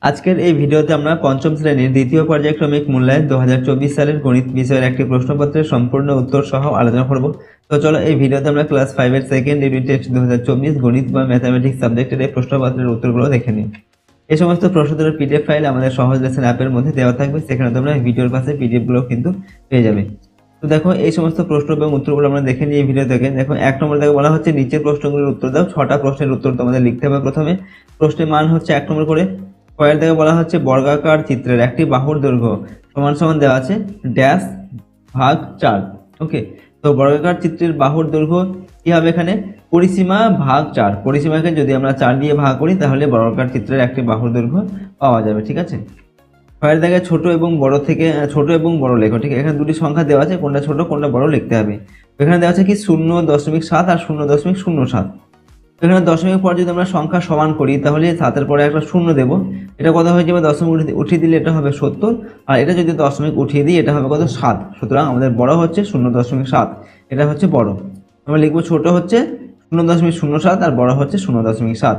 আজকের এই ভিডিওতে আমরা পঞ্চম শ্রেণীর দ্বিতীয় পর্যায়ক্রমিক মূল্যায়ন 2024 সালের গণিত বিষয়ের একটি প্রশ্নপত্রের সম্পূর্ণ উত্তর সহ আলোচনা করব। তো চলো এই ভিডিওতে আমরা ক্লাস 5 এর সেকেন্ড ইউনিট টেস্ট 2024 গণিত বা ম্যাথমেটিক্স সাবজেক্টের এই প্রশ্নপত্রের উত্তরগুলো দেখে নিই। এই সমস্ত প্রশ্নোত্তরের পিডিএফ ফাইল আমাদের সহজ লেসন অ্যাপের মধ্যে দেওয়া থাকবে, সেখানে তোমরা ভিডিওর পাশে পিডিএফ গুলো কিন্তু পেয়ে যাবে। তো দেখো এই সমস্ত প্রশ্ন এবং উত্তরগুলো আমরা দেখে নিই এই ভিডিও থেকে। দেখো 1 নম্বর থেকে বলা হচ্ছে নিচের প্রশ্নগুলোর উত্তর দাও। 6টা প্রশ্নের উত্তর তোমাদের লিখতে হবে। প্রথমে প্রশ্নের মান হচ্ছে 1 নম্বর করে। কয়ের থেকে বলা হচ্ছে বর্গাকার চিত্রের একটি বাহুর দৈর্ঘ্য সমান সমান দেওয়া আছে ড্যাশ ভাগ 4। ওকে, তো বর্গাকার চিত্রের বাহুর দৈর্ঘ্য কি হবে? এখানে পরিসীমা ভাগ 4। পরিসীমাকে যদি আমরা 4 দিয়ে ভাগ করি তাহলে বর্গাকার চিত্রের একটি বাহুর দৈর্ঘ্য পাওয়া যাবে। ঠিক আছে, কয়ের জায়গায় ছোট এবং বড় থেকে ছোট এবং বড় লেখো। ঠিক আছে, এখানে দুটি সংখ্যা দেওয়া আছে, কোনটা ছোট কোনটা বড় লিখতে হবে। এখানে দেওয়া আছে কি 0.7 আর 0.07। এখানে দশমিক পর যদি আমরা সংখ্যা সমান করি তাহলে 7-এর পরে একটা শূন্য দেব, এটা কত হয়ে যাবে? দশমিক উঠিয়ে দিলে এটা হবে 70, আর এটা যদি দশমিক উঠিয়ে দিই এটা হবে কত? 7। সুতরাং আমাদের বড় হচ্ছে 0.7, এটা হচ্ছে বড়। আমরা লিখবো ছোট হচ্ছে 0.07 আর বড় হচ্ছে 0.7।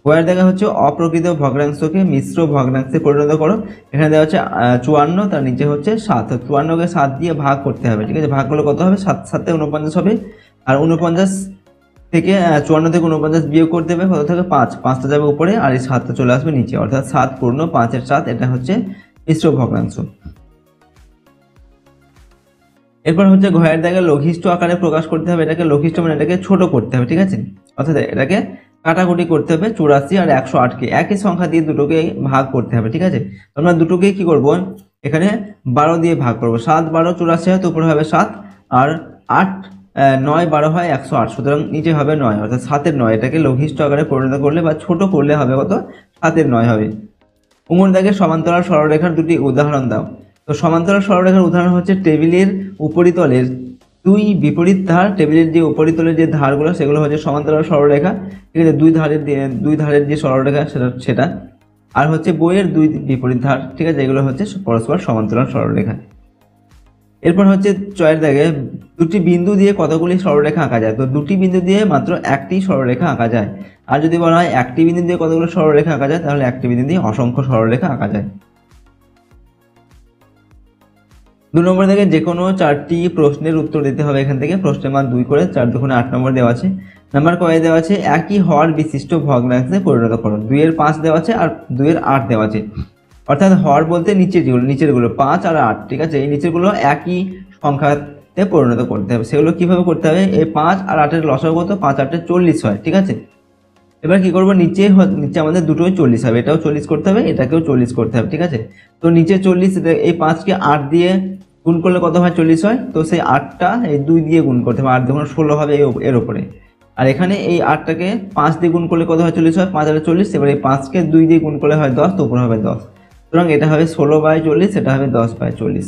ওয়ার দেখা হচ্ছে অপ্রকৃত ভগ্নাংশকে মিশ্র ভগ্নাংশে পরিণত করো। এখানে দেওয়া হচ্ছে 54, তার নিচে হচ্ছে 7। 54কে 7 দিয়ে ভাগ করতে হবে। ঠিক আছে, ভাগ করলে কত হবে? 7 7 49 হবে, আর 49 থেকে 54 থেকে 49 বিয়োগ করতে হবে, কত থেকে 5। 5টা যাবে উপরে আর এই 7টা চলে আসবে নিচে, অর্থাৎ 7 পূর্ণ 5-এর 7। এটা হচ্ছে মিশ্র ভগ্নাংশ। এরপর হচ্ছে ঘয়ের দাগে লঘিষ্ঠ আকারে প্রকাশ করতে হবে। এটাকে লঘিষ্ঠ মানে এটাকে ছোট করতে হবে। ঠিক আছে, অর্থাৎ এটাকে কাটাকুটি করতে হবে। 84 আর 108কে একই সংখ্যা দিয়ে দুটোকে ভাগ করতে হবে। ঠিক আছে, আমরা দুটোকেই কি করব? এখানে 12 দিয়ে ভাগ করব। 7 12 84 হয়, তো উপরে হবে 7, আর 8 9 12 হয় 108। সুতরাং নিচে হবে 9, অর্থাৎ 7-এর 9। এটাকে লঘিষ্ঠ আকারে পরিণত করলে বা ছোট করলে হবে কত? 7-এর 9 হবে। উমর দাগে সমান্তরাল সরলরেখার দুটি উদাহরণ দাও। তো সমান্তরাল সরলরেখার উদাহরণ হচ্ছে টেবিলের উপরিতলের দুই বিপরীত ধার। টেবিলের যে উপরিতলের যে ধারগুলো সেগুলো হচ্ছে সমান্তরাল সরলরেখা। ঠিক আছে, দুই ধারের যে সরলরেখা সেটা আর হচ্ছে বইয়ের দুই বিপরীত ধার। ঠিক আছে, এগুলো হচ্ছে পরস্পর সমান্তরাল সরলরেখা। এরপর হচ্ছে চয়ের দাগে দুটি বিন্দু দিয়ে কতগুলি সরলরেখা আঁকা যায়। তো দুটি বিন্দু দিয়ে মাত্র একটি সরলরেখা আঁকা যায়। আর যদি বলা হয় একটি বিন্দু দিয়ে কতগুলো সরলরেখা আঁকা যায়, তাহলে একটি বিন্দু দিয়ে অসংখ্য সরলরেখা আঁকা যায়। 2 নম্বর থেকে যে কোনো 4টি প্রশ্নের উত্তর দিতে হবে। এখান থেকে প্রশ্নের মান 2 করে, 4 দুগুণে 8 নম্বর দেওয়া আছে। নাম্বার কয়ে দেওয়া আছে একই হর বিশিষ্ট ভগ্নাংশে পরিণত করো। 2-এর 5 দেওয়া আছে আর 2-এর 8 দেওয়া আছে। অর্থাৎ হর বলতে নিচেরগুলো 5 আর 8। ঠিক আছে, এই নিচেরগুলো একই সংখ্যাতে পরিণত করতে হবে। সেগুলো কিভাবে করতে হবে? এই 5 আর 8-এর লসাগু কত? 5 8 40 হয়। ঠিক আছে, এবার কি করবো? নিচে আমাদের দুটোই 40 হবে, এটাও 40 করতে হবে, এটাকেও 40 করতে হবে। ঠিক আছে, তো নিচে 40, এই 5কে 8 দিয়ে গুণ করলে কত হয়? 40 হয়। তো সেই 8টা এই 2 দিয়ে গুণ করতে হবে, 8 দেখুন 16 হবে এর উপরে। আর এখানে এই 8টাকে 5 দিয়ে গুণ করলে কত হয়? 40 হয়। 5 আর 40, এবার এই 5কে 2 দিয়ে গুণ করলে হয় 10, তো উপরে হবে 10। সুতরাং এটা হবে 16/40, এটা হবে 10/40।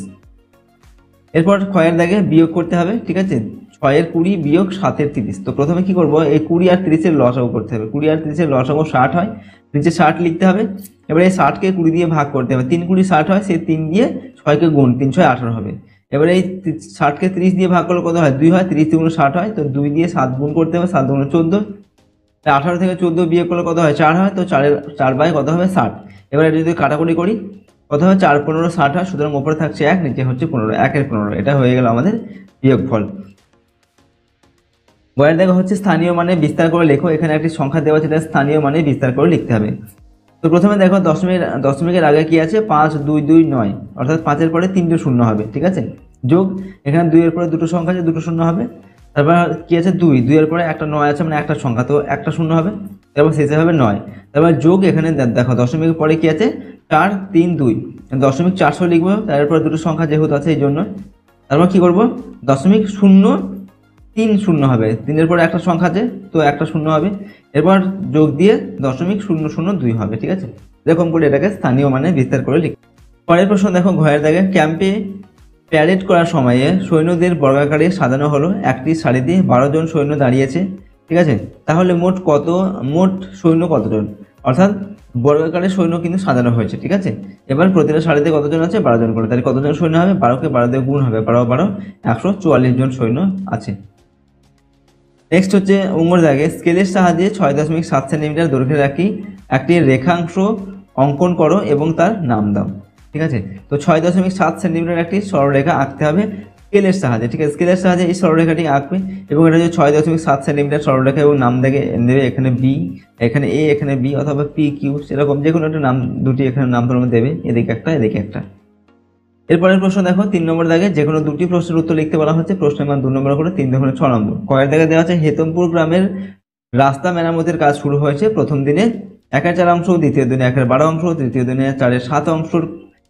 এরপর ক্ষয়ের দাগে বিয়োগ করতে হবে। ঠিক আছে, 6-এর 20 বিয়োগ 7-এর 30। তো প্রথমে কি করব? এই 20 আর 30-এর লসাগু করতে হবে। 20 আর 30-এর লসাগু 60 হয়, নিচে 60 লিখতে হবে। এবার এই 60কে 20 দিয়ে ভাগ করতে হবে। 3 20 60 হয়, সেই 3 দিয়ে 6কে গুণ, 3 6 18 হবে। এবার এই 60কে 30 দিয়ে ভাগ করলে কত হয়? 2 হয়, 30 2 60 হয়, তো 2 দিয়ে 7 গুণ করতে হবে, 7 2 14। 18 থেকে 14 বিয়োগ করলে কত হয়? 4 হয়, তো 4 বাই কত হবে? 60। এবার এটা যদি কাটাকুটি করি কত হয়? 4 15 60 হয়। সুতরাং উপরে থাকছে 1, নিচে হচ্ছে 15, 1-এর 15। এটা হয়ে গেল আমাদের বিয়োগফল। বয়ের দেখা হচ্ছে স্থানীয় মানে বিস্তার করে লেখো। এখানে একটি সংখ্যা দেওয়া আছে, এটা স্থানীয় মানে বিস্তার করে লিখতে হবে। তো প্রথমে দেখো দশমিকের আগে কি আছে? 5 2 2 9, অর্থাৎ 5-এর পরে 3টে শূন্য হবে। ঠিক আছে, যোগ এখানে 2-এর পরে দুটো সংখ্যা আছে, দুটো শূন্য হবে। তারপর কি আছে? 2-এর পরে একটা 9 আছে, মানে একটা সংখ্যা, তো একটা শূন্য হবে। তারপর শেষে হবে 9। তারপর যোগ এখানে দেখো দশমিকের পরে কি আছে? 4 3 2, দশমিক 400 লিখবো, তারপর দুটো সংখ্যা যেহেতু আছে এই জন্য। তারপর কি করব? 0.030 হবে, 3-এর পরে একটা সংখ্যা আছে, তো একটা শূন্য হবে। এরপর যোগ দিয়ে 0.002 হবে। ঠিক আছে, এরকম করে এটাকে স্থানীয় মানে বিস্তার করে লিখ। পরের প্রশ্ন দেখো, ঘয়ের দাগে ক্যাম্পে প্যারেড করার সময়ে সৈন্যদের বর্গাকারে সাজানো হলো। একটি সারিতে 12 জন সৈন্য দাঁড়িয়েছে। ঠিক আছে, তাহলে মোট সৈন্য কতজন? অর্থাৎ বর্গাকারে সৈন্য কিন্তু সাজানো হয়েছে। ঠিক আছে, এবার প্রতিটা সারিতে কতজন আছে? 12 জন করে, তাহলে কতজন সৈন্য হবে? 12কে 12 দিয়ে গুণ হবে, 12 12 144 জন সৈন্য আছে। নেক্সট হচ্ছে উঙ্গর দাগে স্কেলের সাহায্যে 6.7 সেন্টিমিটার দৈর্ঘ্যের একটি রেখাংশ অঙ্কন করো এবং তার নাম দাও। ঠিক আছে, তো 6.7 সেন্টিমিটার একটি সরলরেখা আঁকতে হবে স্কেলের সাহায্যে। ঠিক আছে, স্কেলের সাহায্যে এই সরলরেখাটি আঁকবে এবং এটা হচ্ছে 6.7 সেন্টিমিটার সরলরেখা এবং নাম দেবে এখানে বি, এখানে এ, এখানে বি অথবা পি কিউ, সেরকম যে কোনো একটা নাম, দুটি এখানে নাম তোমরা দেবে, এদিকে একটা এদিকে একটা। এরপরের প্রশ্ন দেখো, 3 নম্বর দাগে যে কোনো দুটি প্রশ্নের উত্তর লিখতে বলা হচ্ছে। প্রশ্নের মান 2 নম্বর করে, 3 2 6 নম্বর। কয়ের দাগে দেওয়া আছে হেতমপুর গ্রামের রাস্তা মেরামতের কাজ শুরু হয়েছে প্রথম দিনে 1/4 অংশ, দ্বিতীয় দিনে 1/12 অংশ, তৃতীয় দিনে 4/7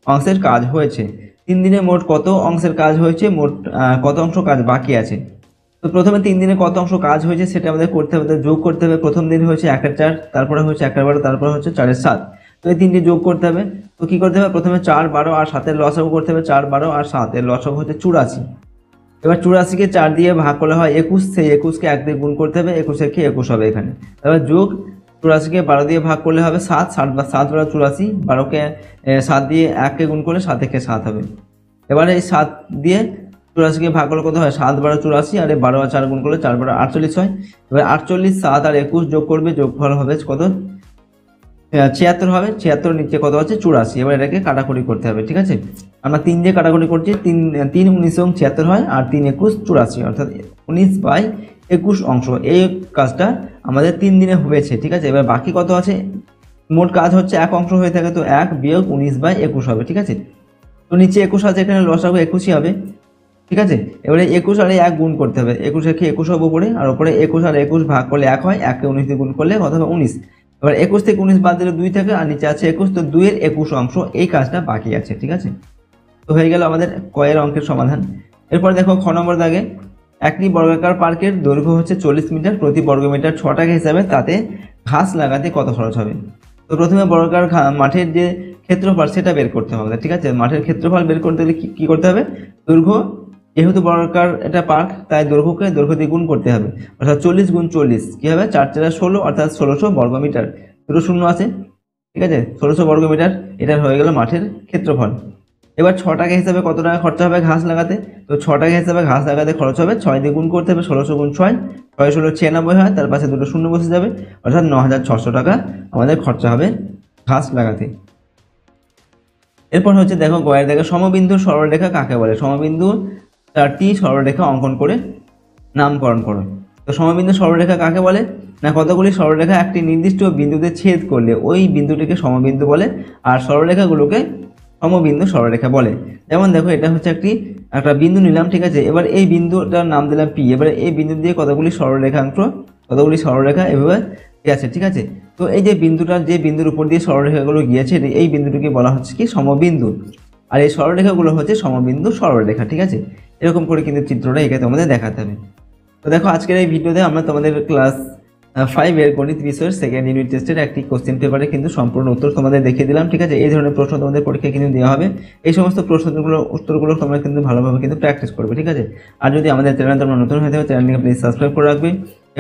অংশের কাজ হয়েছে। 3 দিনে মোট কত অংশের কাজ হয়েছে, মোট কত অংশ কাজ বাকি আছে। তো প্রথমে 3 দিনে কত অংশ কাজ হয়েছে সেটা আমাদের করতে হবে, যোগ করতে হবে। প্রথম দিন হয়েছে 1/4, তারপরে হচ্ছে 1/12, তারপরে হচ্ছে 4/7। তো এই তিনটি যোগ করতে হবে। তো কি করতে হবে, প্রথমে 4 12 আর 7 এর লসাগু করতে হবে। 4 12 আর 7 এর লসাগু হচ্ছে 84। এবার 84কে 4 দিয়ে ভাগ করলে হয় 21, সেই 21কে 1 দিয়ে গুণ করতে হবে, 21 কে 21 হবে এখানে। তারপর যোগ 84কে 12 দিয়ে ভাগ করলে হবে 7, 7 12 84, 12কে 7 দিয়ে 1কে গুণ করলে 7 একে 7 হবে। এবারে এই 7 দিয়ে 84কে ভাগ করলে কত হয়, 7 12 84, আর 12 আর 4 গুণ করলে 4 12 48 হয়। এবার 48, 7 আর 21 যোগ করবে, যোগফল হবে কত, 76 হবে। 76 নিচে কত আছে, 84। এবার এটাকে কাটাকুটি করতে হবে। ঠিক আছে, আমরা 3 দিয়ে কাটাকুটি করছি, 3 3 19 এবং 76 হয়, আর 3 21 84, অর্থাৎ 19/21 অংশ। এই কাজটা আমাদের 3 দিনে হয়েছে। ঠিক আছে, এবার বাকি কত আছে, মোট কাজ হচ্ছে 1 অংশ হয়ে থাকে, তো 1 বিয়োগ 19/21 হবে। ঠিক আছে, তো নিচে 21 আছে, এখানে লসাগু 21ই হবে। ঠিক আছে, এবারে 21 আর 1 গুণ করতে হবে, 21 কে 21 হবে উপরে, আর উপরে 21 আর 21 ভাগ করলে 1 হয়, 1 কে 19 দিয়ে গুণ করলে কত হবে, 19। এবার 21 থেকে 19 বাদ দিলে 2 থাকে, আর নিচে আছে 21, তো 2 এর 21 অংশ এই কাজটা বাকি আছে। ঠিক আছে, তো হয়ে গেল আমাদের কয়ের অঙ্কের সমাধান। এরপর দেখো খ নম্বর দাগে, একটি বর্গাকার পার্কের দৈর্ঘ্য হচ্ছে 40 মিটার, প্রতি বর্গ মিটার 6 টাকা হিসাবে তাতে ঘাস লাগাতে কত খরচ হবে। তো প্রথমে বর্গাকার মাঠের যে ক্ষেত্রফল সেটা বের করতে হবে। ঠিক আছে, মাঠের ক্ষেত্রফল বের করতে গেলে কি করতে হবে, দৈর্ঘ্য, যেহেতু বর্গাকার এটা পার্ক তাই দৈর্ঘ্য দিয়ে গুণ করতে হবে, অর্থাৎ 40 গুণ 40 কি হবে, 4 4 16, অর্থাৎ 1600 বর্গ মিটার। দুটো শূন্য আছে। ঠিক আছে, 1600 বর্গ মিটার, এটা হয়ে গেল মাঠের ক্ষেত্রফল। এবার 6 টাকা হিসাবে কত টাকা খরচা হবে ঘাস লাগাতে, তো 6 টাকা হিসাবে ঘাস লাগাতে খরচ হবে 6 দিয়ে গুণ করতে হবে, 1600 গুণ 6, 6 16 96 হয়, তার পাশে দুটো শূন্য বসে যাবে, অর্থাৎ 9600 টাকা আমাদের খরচা হবে ঘাস লাগাতে। এরপর হচ্ছে দেখো গয়ের দেখে সমবিন্দুর সরলরেখা কাকে বলে। সমবিন্দু 4টি সরলরেখা অঙ্কন করে নামকরণ করো। তো সমবিন্দু সরলরেখা কাকে বলে না, কতগুলি সরলরেখা একটি নির্দিষ্ট বিন্দুতে ছেদ করলে ওই বিন্দুটিকে সমবিন্দু বলে, আর সরলরেখাগুলোকে সমবিন্দু সরলরেখা বলে। যেমন দেখো এটা হচ্ছে একটা বিন্দু নিলাম। ঠিক আছে, এবার এই বিন্দুটার নাম দিলাম পি। এবারে এই বিন্দু দিয়ে কতগুলি সরলরেখা এভাবে আছে। ঠিক আছে, তো এই যে যে বিন্দুর উপর দিয়ে সরলরেখাগুলো গিয়েছে, এই বিন্দুটিকে বলা হচ্ছে কি, সমবিন্দু, আর এই সরলরেখাগুলো হচ্ছে সমবিন্দু সরলরেখা। ঠিক আছে, এরকম করে কিন্তু চিত্রটা এঁকে তোমাদের দেখাতে হবে। তো দেখো আজকের এই ভিডিওতে আমরা তোমাদের ক্লাস 5 এর গণিত বিষয়ের সেকেন্ড ইউনিট টেস্টের একটি কোশ্চেন পেপারে কিন্তু সম্পূর্ণ উত্তর তোমাদের দেখিয়ে দিলাম। ঠিক আছে, এই ধরনের প্রশ্ন তোমাদের পরীক্ষায় কিন্তু দেওয়া হবে। এই সমস্ত উত্তরগুলো তোমরা কিন্তু ভালোভাবে কিন্তু প্র্যাকটিস করবে। ঠিক আছে, আর যদি আমাদের চ্যানেল তোমরা নতুন হয়ে থাকো, চ্যানেলটিকে প্লিজ সাবস্ক্রাইব করে রাখবে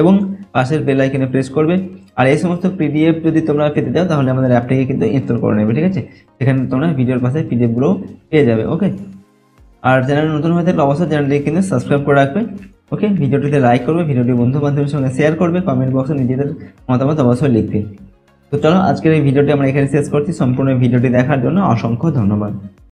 এবং পাশের বেল আইকনে প্রেস করবে। আর এই সমস্ত পিডিএফ যদি তোমরা পেতে চাও তাহলে আমাদের অ্যাপটিকে কিন্তু ইনস্টল করে নেবে। ঠিক আছে, সেখানে তোমরা ভিডিওর পাশে পিডিএফগুলো পেয়ে যাবে। ওকে, আর চ্যানেল নতুন হয়ে থাকলে অবশ্যই চ্যানেলটিকে কিন্তু সাবস্ক্রাইব করে রাখবে। ওকে, ভিডিওটিতে লাইক করবে, ভিডিওটি বন্ধু বান্ধবের সঙ্গে শেয়ার করবে, কমেন্ট বক্সে নিজেদের মতামত অবশ্যই লিখবে। তো চলো আজকের এই ভিডিওটি আমরা এখানে শেষ করছি। সম্পূর্ণ ভিডিওটি দেখার জন্য অসংখ্য ধন্যবাদ।